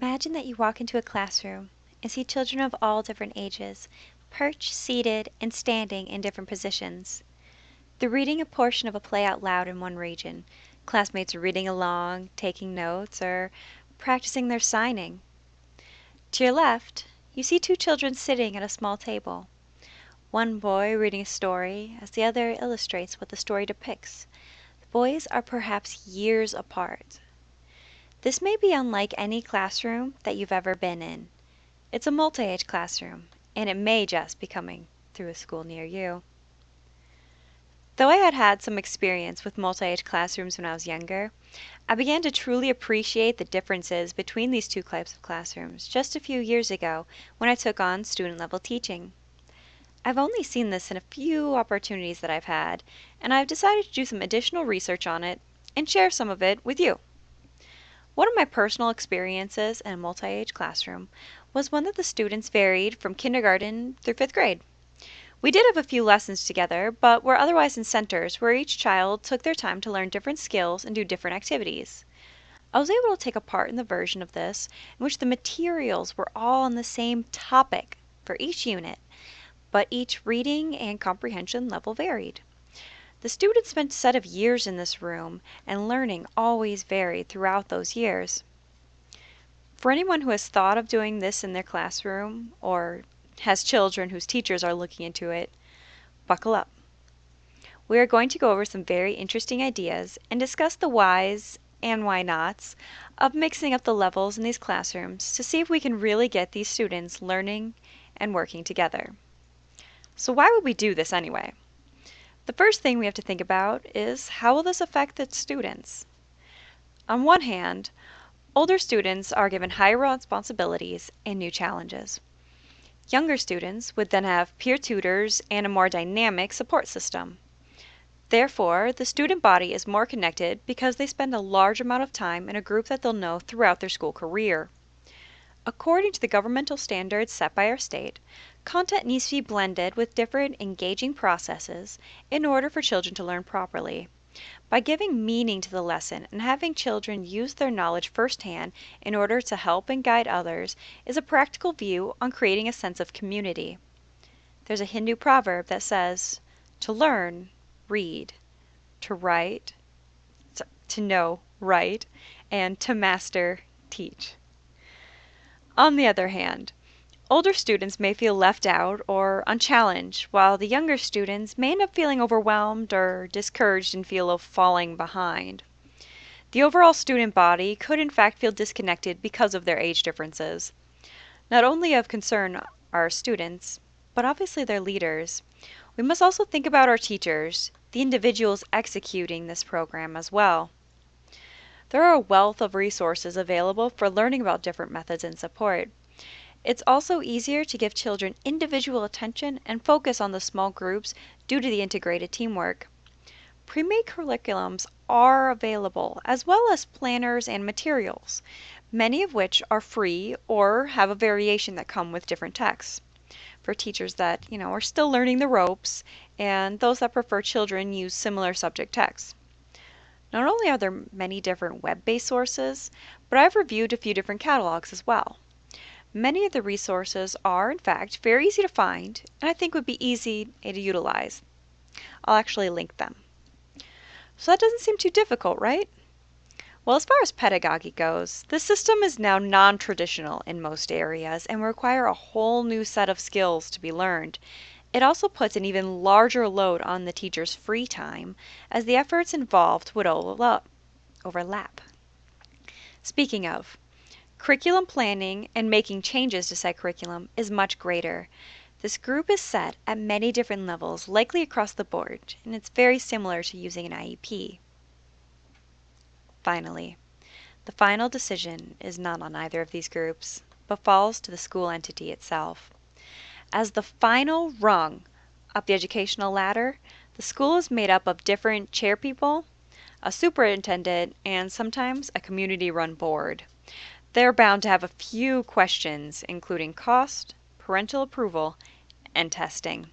Imagine that you walk into a classroom and see children of all different ages, perched, seated, and standing in different positions. They're reading a portion of a play out loud in one region. Classmates are reading along, taking notes, or practicing their signing. To your left, you see two children sitting at a small table. One boy reading a story as the other illustrates what the story depicts. The boys are perhaps years apart. This may be unlike any classroom that you've ever been in. It's a multi-age classroom, and it may just be coming through a school near you. Though I had had some experience with multi-age classrooms when I was younger, I began to truly appreciate the differences between these two types of classrooms just a few years ago when I took on student-level teaching. I've only seen this in a few opportunities that I've had, and I've decided to do some additional research on it and share some of it with you. One of my personal experiences in a multi-age classroom was one that the students varied from kindergarten through 5th grade. We did have a few lessons together, but were otherwise in centers where each child took their time to learn different skills and do different activities. I was able to take a part in the version of this in which the materials were all on the same topic for each unit, but each reading and comprehension level varied. The students spent a set of years in this room, and learning always varied throughout those years. For anyone who has thought of doing this in their classroom, or has children whose teachers are looking into it, buckle up. We are going to go over some very interesting ideas and discuss the whys and why nots of mixing up the levels in these classrooms to see if we can really get these students learning and working together. So why would we do this anyway? The first thing we have to think about is how will this affect the students? On one hand, older students are given higher responsibilities and new challenges. Younger students would then have peer tutors and a more dynamic support system. Therefore, the student body is more connected because they spend a large amount of time in a group that they'll know throughout their school career. According to the governmental standards set by our state, content needs to be blended with different engaging processes in order for children to learn properly. By giving meaning to the lesson and having children use their knowledge firsthand in order to help and guide others is a practical view on creating a sense of community. There's a Hindu proverb that says, to learn, read, to write, to know, write, and to master, teach. On the other hand, older students may feel left out or unchallenged, while the younger students may end up feeling overwhelmed or discouraged and feel of falling behind. The overall student body could in fact feel disconnected because of their age differences. Not only of concern are our students, but obviously their leaders. We must also think about our teachers, the individuals executing this program as well. There are a wealth of resources available for learning about different methods and support. It's also easier to give children individual attention and focus on the small groups due to the integrated teamwork. Pre-made curriculums are available, as well as planners and materials, many of which are free or have a variation that come with different texts. For teachers that, are still learning the ropes, and those that prefer children use similar subject texts. Not only are there many different web-based sources, but I've reviewed a few different catalogs as well. Many of the resources are, in fact, very easy to find, and I think would be easy to utilize. I'll actually link them. So that doesn't seem too difficult, right? Well, as far as pedagogy goes, the system is now non-traditional in most areas and will require a whole new set of skills to be learned. It also puts an even larger load on the teacher's free time, as the efforts involved would overlap. Speaking of, curriculum planning and making changes to said curriculum is much greater. This group is set at many different levels, likely across the board, and it's very similar to using an IEP. Finally, the final decision is not on either of these groups, but falls to the school entity itself. As the final rung up the educational ladder, the school is made up of different chairpeople, a superintendent, and sometimes a community-run board. They're bound to have a few questions, including cost, parental approval, and testing.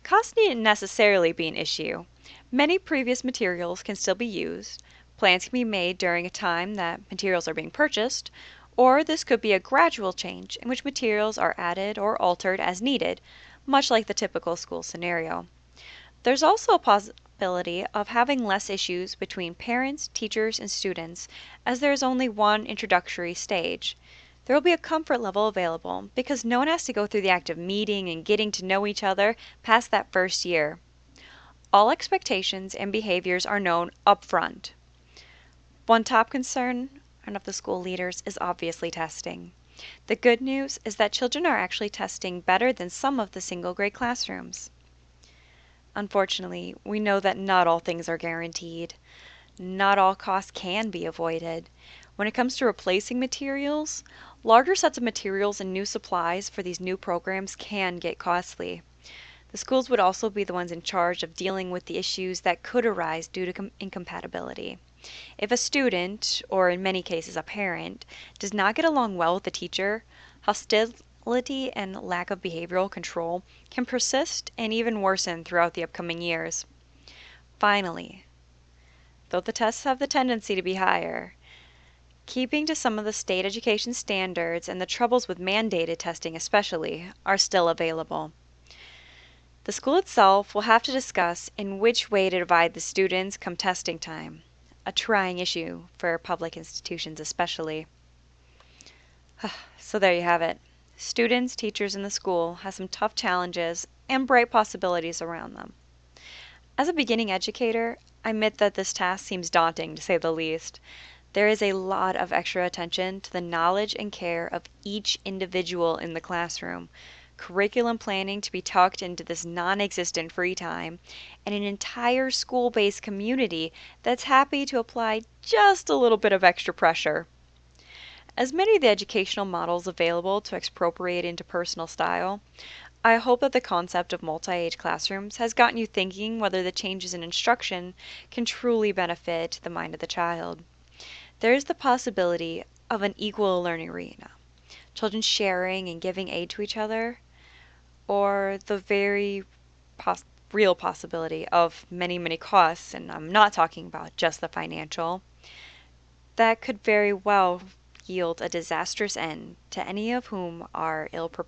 Cost needn't necessarily be an issue. Many previous materials can still be used. Plans can be made during a time that materials are being purchased, Or this could be a gradual change in which materials are added or altered as needed, much like the typical school scenario. There's also a possibility of having less issues between parents, teachers, and students, as there is only one introductory stage. There will be a comfort level available because no one has to go through the act of meeting and getting to know each other past that first year. All expectations and behaviors are known upfront. One top concern of the school leaders is obviously testing. The good news is that children are actually testing better than some of the single grade classrooms. Unfortunately, we know that not all things are guaranteed. Not all costs can be avoided. When it comes to replacing materials, larger sets of materials and new supplies for these new programs can get costly. The schools would also be the ones in charge of dealing with the issues that could arise due to incompatibility. If a student, or in many cases a parent, does not get along well with the teacher, hostility and lack of behavioral control can persist and even worsen throughout the upcoming years. Finally, though the tests have the tendency to be higher, keeping to some of the state education standards and the troubles with mandated testing, especially, are still available. The school itself will have to discuss in which way to divide the students come testing time, a trying issue for public institutions, especially. So, there you have it. Students, teachers, and the school have some tough challenges and bright possibilities around them. As a beginning educator, I admit that this task seems daunting, to say the least. There is a lot of extra attention to the knowledge and care of each individual in the classroom, curriculum planning to be tucked into this non existent free time, and an entire school based community that's happy to apply just a little bit of extra pressure. As many of the educational models available to expropriate into personal style, I hope that the concept of multi-age classrooms has gotten you thinking whether the changes in instruction can truly benefit the mind of the child. There is the possibility of an equal learning arena, children sharing and giving aid to each other, or the very real possibility of many, many costs, and I'm not talking about just the financial, that could very well yield a disastrous end to any of whom are ill prepared.